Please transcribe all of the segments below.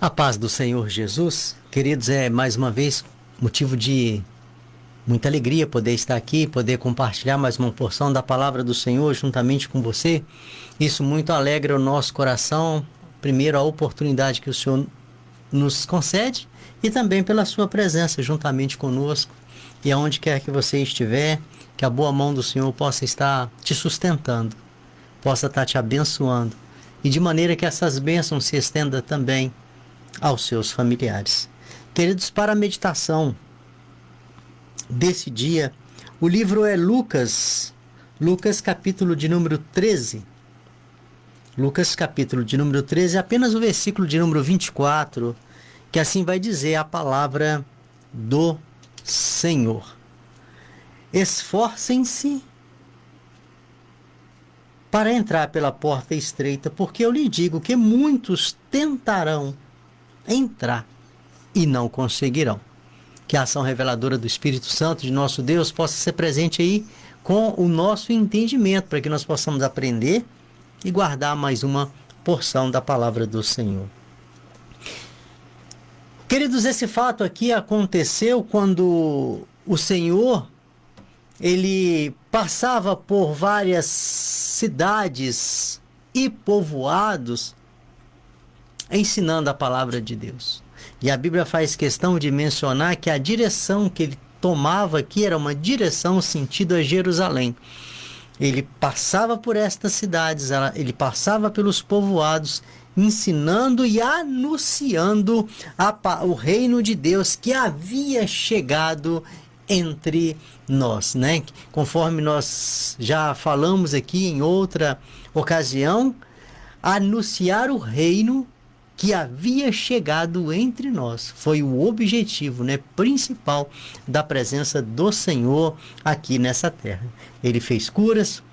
A paz do Senhor Jesus, queridos, é mais uma vez motivo de muita alegria poder estar aqui, poder compartilhar mais uma porção da palavra do Senhor juntamente com você. Isso muito alegra o nosso coração, primeiro a oportunidade que o Senhor nos concede e também pela sua presença juntamente conosco. E aonde quer que você estiver, que a boa mão do Senhor possa estar te sustentando, possa estar te abençoando e de maneira que essas bênçãos se estendam também aos seus familiares. Queridos, para a meditação desse dia, o livro é Lucas capítulo de número 13. Lucas capítulo de número 13, apenas o versículo de número 24, que assim vai dizer a palavra do Senhor. Esforcem-se para entrar pela porta estreita, porque eu lhe digo que muitos tentarão entrar e não conseguirão. Que a ação reveladora do Espírito Santo de nosso Deus possa ser presente aí com o nosso entendimento, para que nós possamos aprender e guardar mais uma porção da palavra do Senhor. Queridos, esse fato aqui aconteceu quando o Senhor ele passava por várias cidades e povoados ensinando a palavra de Deus. E a Bíblia faz questão de mencionar que a direção que ele tomava aqui era uma direção sentido a Jerusalém. Ele passava por estas cidades, ele passava pelos povoados, ensinando e anunciando o reino de Deus que havia chegado entre nós, né? Conforme nós já falamos aqui em outra ocasião, anunciar o reino que havia chegado entre nós. Foi o objetivo, né, principal da presença do Senhor aqui nessa terra. Ele fez curas,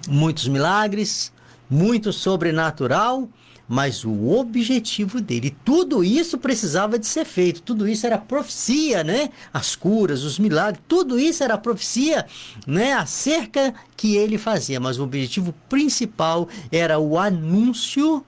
muitos milagres, muito sobrenatural, mas o objetivo dele, tudo isso precisava de ser feito, tudo isso era profecia, né? As curas, os milagres, tudo isso era profecia, né? Acerca que ele fazia, mas o objetivo principal era o anúncio,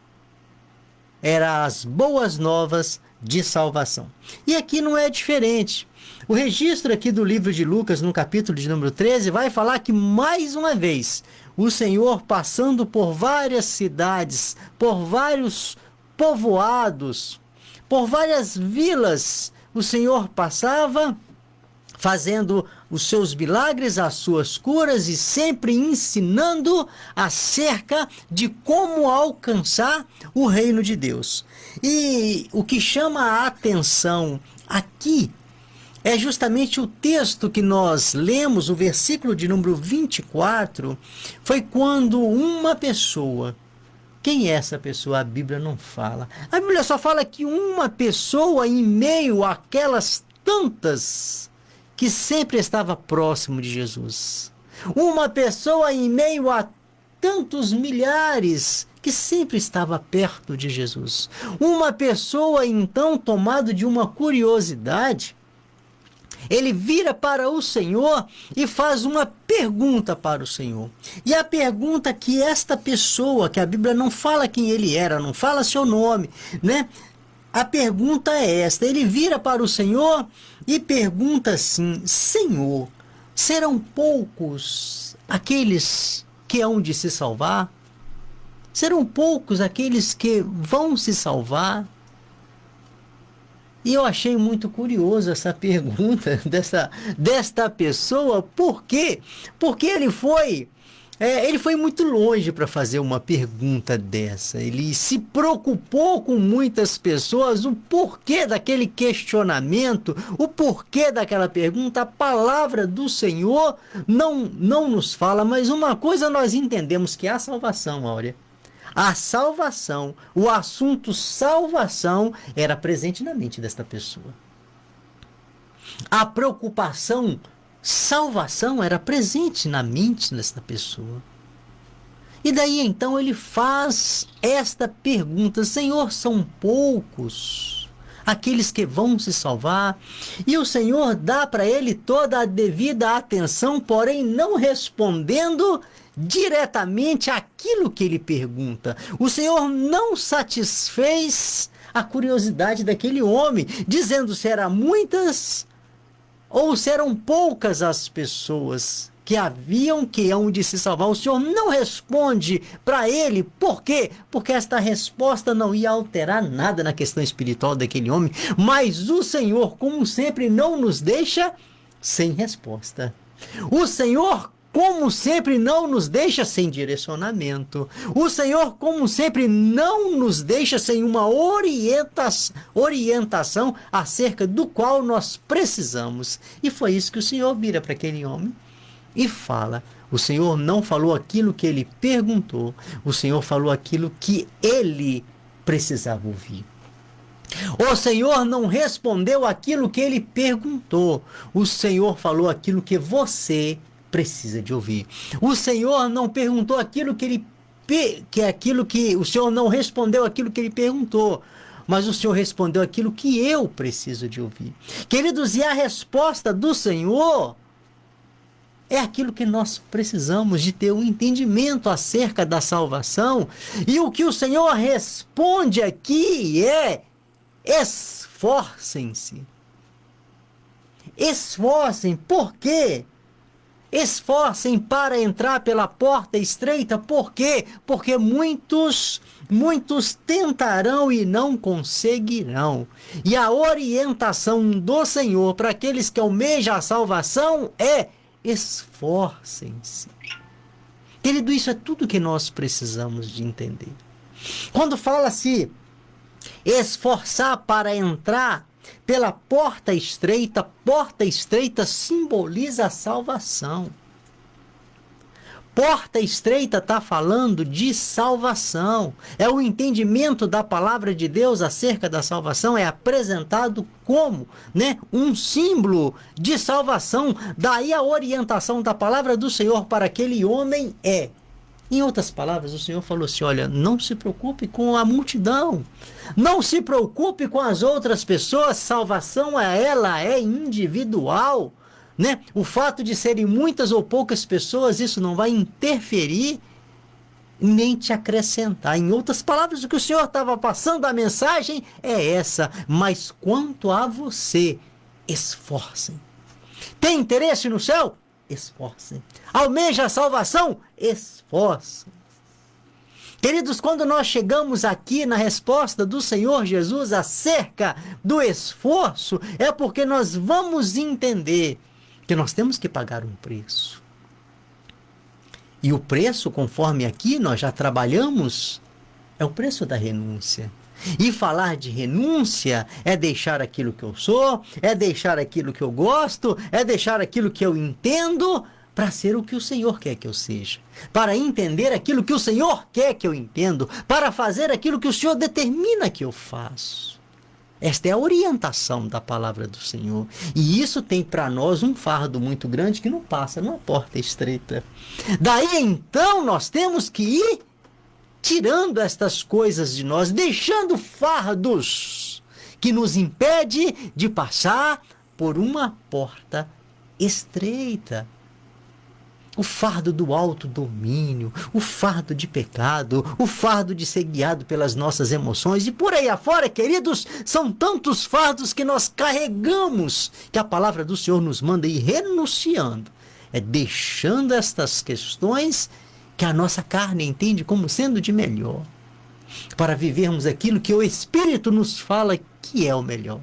era as boas novas de salvação. E aqui não é diferente. O registro aqui do livro de Lucas, no capítulo de número 13, vai falar que mais uma vez o Senhor, passando por várias cidades, por vários povoados, por várias vilas, o Senhor passava fazendo os seus milagres, as suas curas e sempre ensinando acerca de como alcançar o reino de Deus. E o que chama a atenção aqui é justamente o texto que nós lemos, o versículo de número 24, foi quando uma pessoa, quem é essa pessoa? A Bíblia não fala. A Bíblia só fala que uma pessoa em meio àquelas tantas que sempre estava próximo de Jesus. Uma pessoa em meio a tantos milhares que sempre estava perto de Jesus. Uma pessoa, então, tomado de uma curiosidade, ele vira para o Senhor e faz uma pergunta para o Senhor. E a pergunta que esta pessoa, que a Bíblia não fala quem ele era, não fala seu nome, né? A pergunta é esta, ele vira para o Senhor e pergunta assim: Senhor, serão poucos aqueles que hão de se salvar? Serão poucos aqueles que vão se salvar? E eu achei muito curioso essa pergunta desta pessoa. Por quê? Porque ele foi muito longe para fazer uma pergunta dessa. Ele se preocupou com muitas pessoas, o porquê daquele questionamento, o porquê daquela pergunta. A palavra do Senhor não nos fala, mas uma coisa nós entendemos, que a salvação, Áurea, a salvação, o assunto salvação era presente na mente desta pessoa. A preocupação salvação era presente na mente desta pessoa. E daí então ele faz esta pergunta: Senhor, são poucos aqueles que vão se salvar? E o Senhor dá para ele toda a devida atenção, porém não respondendo diretamente aquilo que ele pergunta. O Senhor não satisfez a curiosidade daquele homem, dizendo se eram muitas ou se eram poucas as pessoas que hão de se salvar. O Senhor não responde para ele. Por quê? Porque esta resposta não ia alterar nada na questão espiritual daquele homem. Mas o Senhor, como sempre, não nos deixa sem resposta. O Senhor, como sempre, não nos deixa sem direcionamento. O Senhor, como sempre, não nos deixa sem uma orientação acerca do qual nós precisamos. E foi isso que o Senhor vira para aquele homem e fala. O Senhor não falou aquilo que ele perguntou. O Senhor falou aquilo que ele precisava ouvir. O Senhor não respondeu aquilo que ele perguntou. O Senhor falou aquilo que você precisa de ouvir. O Senhor não perguntou aquilo que o Senhor não respondeu aquilo que ele perguntou, mas o Senhor respondeu aquilo que eu preciso de ouvir. Queridos, e a resposta do Senhor é aquilo que nós precisamos de ter um entendimento acerca da salvação. E o que o Senhor responde aqui é: esforcem-se. Esforcem. Por quê? Esforcem para entrar pela porta estreita. Por quê? Porque muitos tentarão e não conseguirão. E a orientação do Senhor para aqueles que almejam a salvação é: esforcem-se. Querido, isso é tudo que nós precisamos de entender. Quando fala-se esforçar para entrar pela porta estreita simboliza a salvação. Porta estreita está falando de salvação. É o entendimento da palavra de Deus acerca da salvação, é apresentado como, um símbolo de salvação. Daí a orientação da palavra do Senhor para aquele homem é: em outras palavras, o Senhor falou assim: olha, não se preocupe com a multidão, não se preocupe com as outras pessoas, salvação ela é individual. O fato de serem muitas ou poucas pessoas, isso não vai interferir nem te acrescentar. Em outras palavras, o que o Senhor estava passando, a mensagem é essa: mas quanto a você, esforcem. Tem interesse no céu? Esforcem. Almeja a salvação? Esforcem. Queridos, quando nós chegamos aqui na resposta do Senhor Jesus acerca do esforço, é porque nós vamos entender que nós temos que pagar um preço. E o preço, conforme aqui nós já trabalhamos, é o preço da renúncia. E falar de renúncia é deixar aquilo que eu sou, é deixar aquilo que eu gosto, é deixar aquilo que eu entendo para ser o que o Senhor quer que eu seja, para entender aquilo que o Senhor quer que eu entendo, para fazer aquilo que o Senhor determina que eu faço. Esta é a orientação da palavra do Senhor. E isso tem para nós um fardo muito grande que não passa numa porta estreita. Daí então nós temos que ir tirando estas coisas de nós, deixando fardos que nos impede de passar por uma porta estreita. O fardo do autodomínio, o fardo de pecado, o fardo de ser guiado pelas nossas emoções e por aí afora, queridos, são tantos fardos que nós carregamos, que a palavra do Senhor nos manda ir renunciando, deixando estas questões que a nossa carne entende como sendo de melhor, para vivermos aquilo que o Espírito nos fala que é o melhor.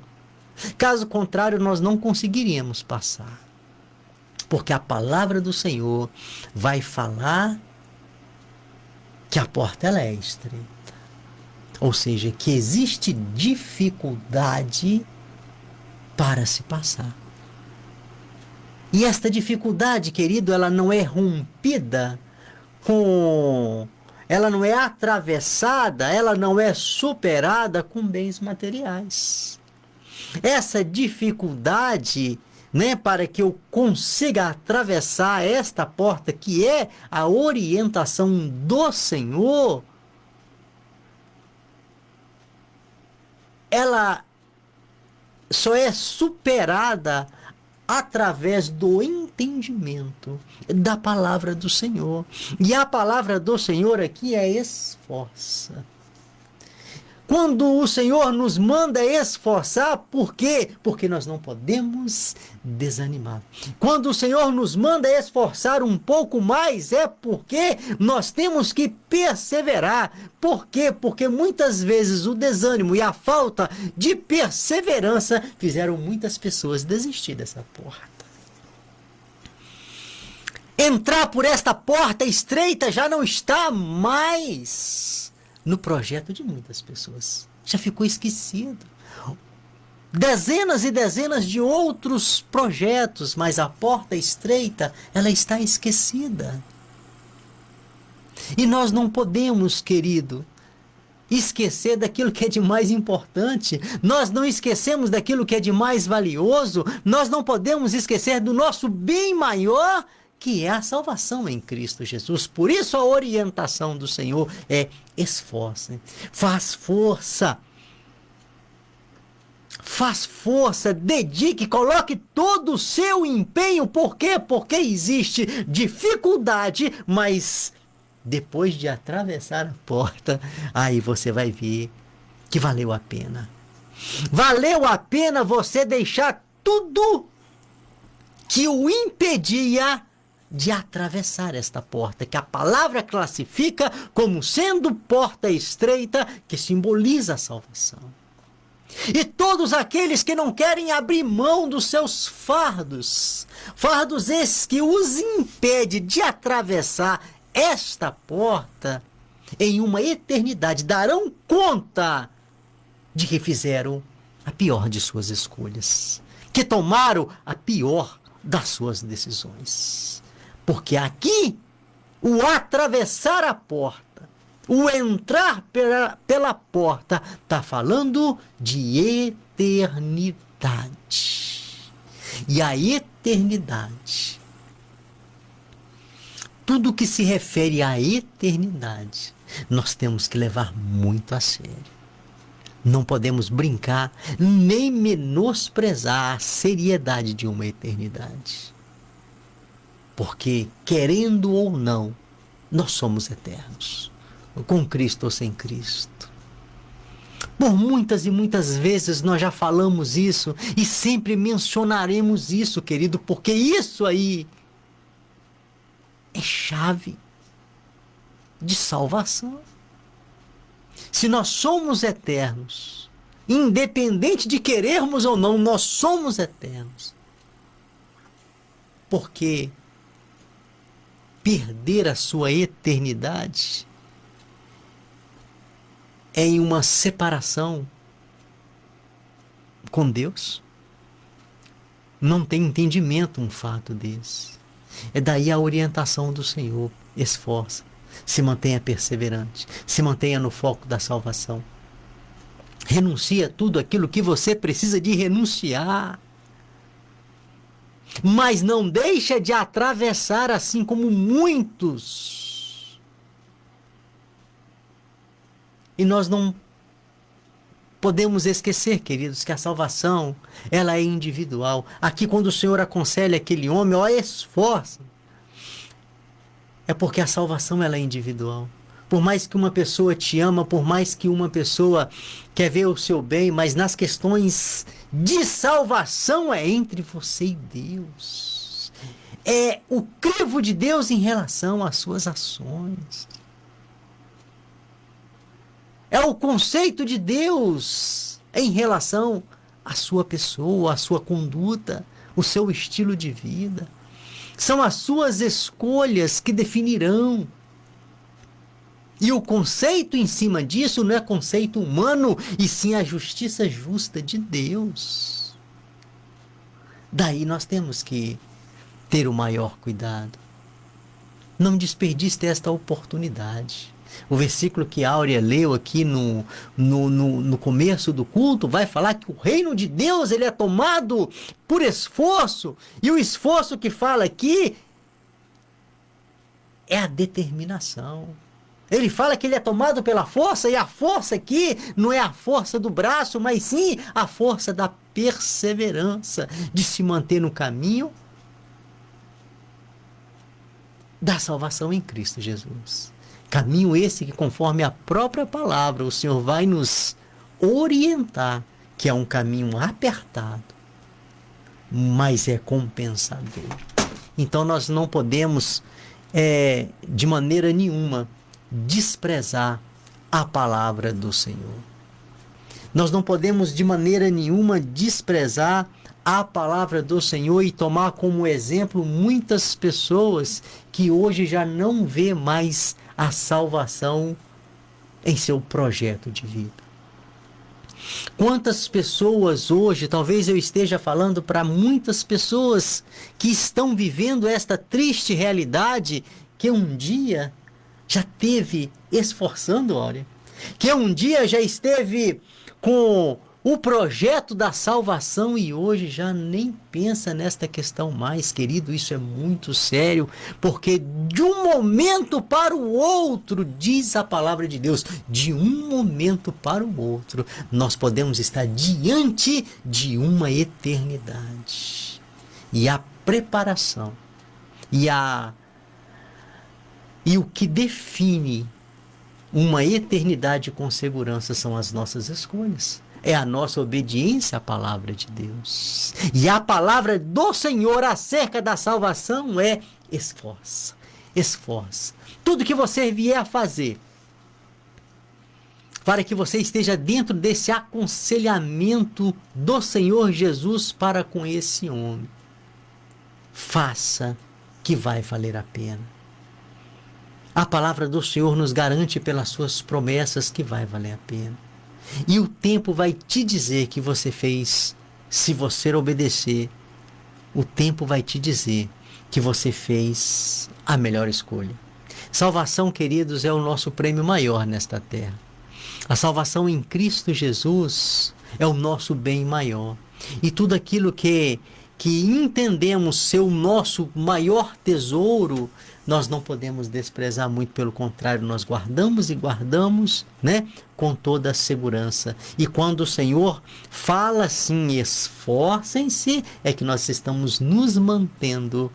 Caso contrário, nós não conseguiríamos passar. Porque a palavra do Senhor vai falar que a porta ela é estreita. Ou seja, que existe dificuldade para se passar. E esta dificuldade, querido, ela não é rompida ela não é atravessada, ela não é superada com bens materiais. Essa dificuldade, para que eu consiga atravessar esta porta, que é a orientação do Senhor, ela só é superada através do entendimento da palavra do Senhor. E a palavra do Senhor aqui é esforça. Quando o Senhor nos manda esforçar, por quê? Porque nós não podemos desanimar. Quando o Senhor nos manda esforçar um pouco mais, é porque nós temos que perseverar. Por quê? Porque muitas vezes o desânimo e a falta de perseverança fizeram muitas pessoas desistir dessa porta. Entrar por esta porta estreita já não está mais no projeto de muitas pessoas. Já ficou esquecido. Dezenas e dezenas de outros projetos, mas a porta estreita, ela está esquecida. E nós não podemos, querido, esquecer daquilo que é de mais importante. Nós não esquecemos daquilo que é de mais valioso. Nós não podemos esquecer do nosso bem maior, que é a salvação em Cristo Jesus. Por isso a orientação do Senhor é: esforce, faz força. Faz força, dedique, coloque todo o seu empenho. Por quê? Porque existe dificuldade, mas depois de atravessar a porta, aí você vai ver que valeu a pena. Valeu a pena você deixar tudo que o impedia de atravessar esta porta, que a palavra classifica como sendo porta estreita, que simboliza a salvação. E todos aqueles que não querem abrir mão dos seus fardos, fardos esses que os impedem de atravessar esta porta, em uma eternidade darão conta de que fizeram a pior de suas escolhas, que tomaram a pior das suas decisões. Porque aqui, o atravessar a porta, o entrar pela porta, está falando de eternidade. E a eternidade, tudo que se refere à eternidade, nós temos que levar muito a sério. Não podemos brincar, nem menosprezar a seriedade de uma eternidade. Porque, querendo ou não, nós somos eternos. Com Cristo ou sem Cristo. Por muitas e muitas vezes nós já falamos isso e sempre mencionaremos isso, querido, porque isso aí é chave de salvação. Se nós somos eternos, independente de querermos ou não, nós somos eternos. Porque perder a sua eternidade é em uma separação com Deus. Não tem entendimento um fato desse. É daí a orientação do Senhor. Esforça, se mantenha perseverante, se mantenha no foco da salvação. Renuncia tudo aquilo que você precisa de renunciar. Mas não deixa de atravessar assim como muitos. E nós não podemos esquecer, queridos, que a salvação, ela é individual. Aqui, quando o Senhor aconselha aquele homem, ó, esforça. É porque a salvação, ela é individual. Por mais que uma pessoa te ama, por mais que uma pessoa quer ver o seu bem, mas nas questões de salvação é entre você e Deus. É o crivo de Deus em relação às suas ações. É o conceito de Deus em relação à sua pessoa, à sua conduta, o seu estilo de vida. São as suas escolhas que definirão. E o conceito em cima disso não é conceito humano, e sim a justiça justa de Deus. Daí nós temos que ter o maior cuidado. Não desperdice esta oportunidade. O versículo que Áurea leu aqui no começo do culto vai falar que o reino de Deus ele é tomado por esforço. E o esforço que fala aqui é a determinação. Ele fala que ele é tomado pela força, e a força aqui não é a força do braço, mas sim a força da perseverança, de se manter no caminho da salvação em Cristo Jesus. Caminho esse que, conforme a própria palavra, o Senhor vai nos orientar, que é um caminho apertado, mas é compensador. Então nós não podemos, de maneira nenhuma, desprezar a palavra do Senhor. Nós não podemos de maneira nenhuma desprezar a palavra do Senhor e tomar como exemplo muitas pessoas que hoje já não vê mais a salvação em seu projeto de vida. Quantas pessoas hoje, talvez eu esteja falando para muitas pessoas que estão vivendo esta triste realidade, que um dia já teve esforçando, olha, que um dia já esteve com o projeto da salvação e hoje já nem pensa nesta questão mais, querido. Isso é muito sério, porque de um momento para o outro, diz a palavra de Deus, de um momento para o outro, nós podemos estar diante de uma eternidade. E a preparação e o que define uma eternidade com segurança são as nossas escolhas. É a nossa obediência à palavra de Deus. E a palavra do Senhor acerca da salvação é: esforça, esforça. Tudo que você vier a fazer, para que você esteja dentro desse aconselhamento do Senhor Jesus para com esse homem, faça, que vai valer a pena. A palavra do Senhor nos garante pelas suas promessas que vai valer a pena. E o tempo vai te dizer que você fez, se você obedecer, o tempo vai te dizer que você fez a melhor escolha. Salvação, queridos, é o nosso prêmio maior nesta terra. A salvação em Cristo Jesus é o nosso bem maior. E tudo aquilo que entendemos ser o nosso maior tesouro, nós não podemos desprezar, muito pelo contrário, nós guardamos e guardamos, né, com toda a segurança. E quando o Senhor fala assim, esforcem-se, é que nós estamos nos mantendo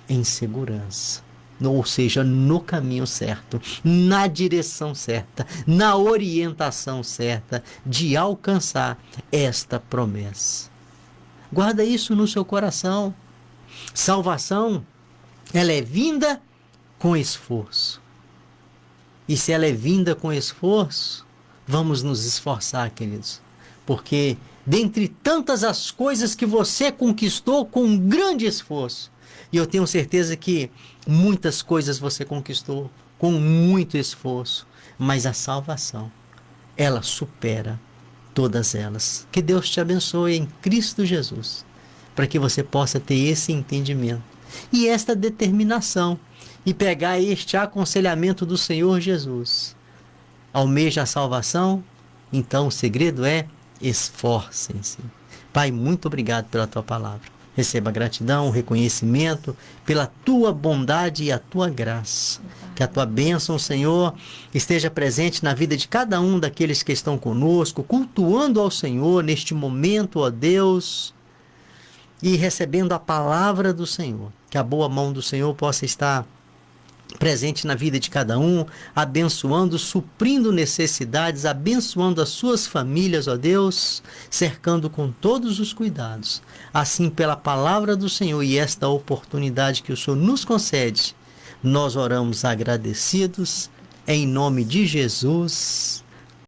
em segurança. Ou seja, no caminho certo, na direção certa, na orientação certa de alcançar esta promessa. Guarda isso no seu coração. Salvação, ela é vinda com esforço. E se ela é vinda com esforço, vamos nos esforçar, queridos. Porque dentre tantas as coisas que você conquistou com um grande esforço, e eu tenho certeza que muitas coisas você conquistou com muito esforço, mas a salvação, ela supera todas elas. Que Deus te abençoe em Cristo Jesus, para que você possa ter esse entendimento e esta determinação e pegar este aconselhamento do Senhor Jesus. Almeja a salvação? Então o segredo é: esforcem-se. Pai, muito obrigado pela tua palavra. Receba gratidão, reconhecimento pela tua bondade e a tua graça. Que a tua bênção, Senhor, esteja presente na vida de cada um daqueles que estão conosco, cultuando ao Senhor neste momento, ó Deus, e recebendo a palavra do Senhor. Que a boa mão do Senhor possa estar presente na vida de cada um, abençoando, suprindo necessidades, abençoando as suas famílias, ó Deus, cercando com todos os cuidados. Assim, pela palavra do Senhor e esta oportunidade que o Senhor nos concede, nós oramos agradecidos, em nome de Jesus.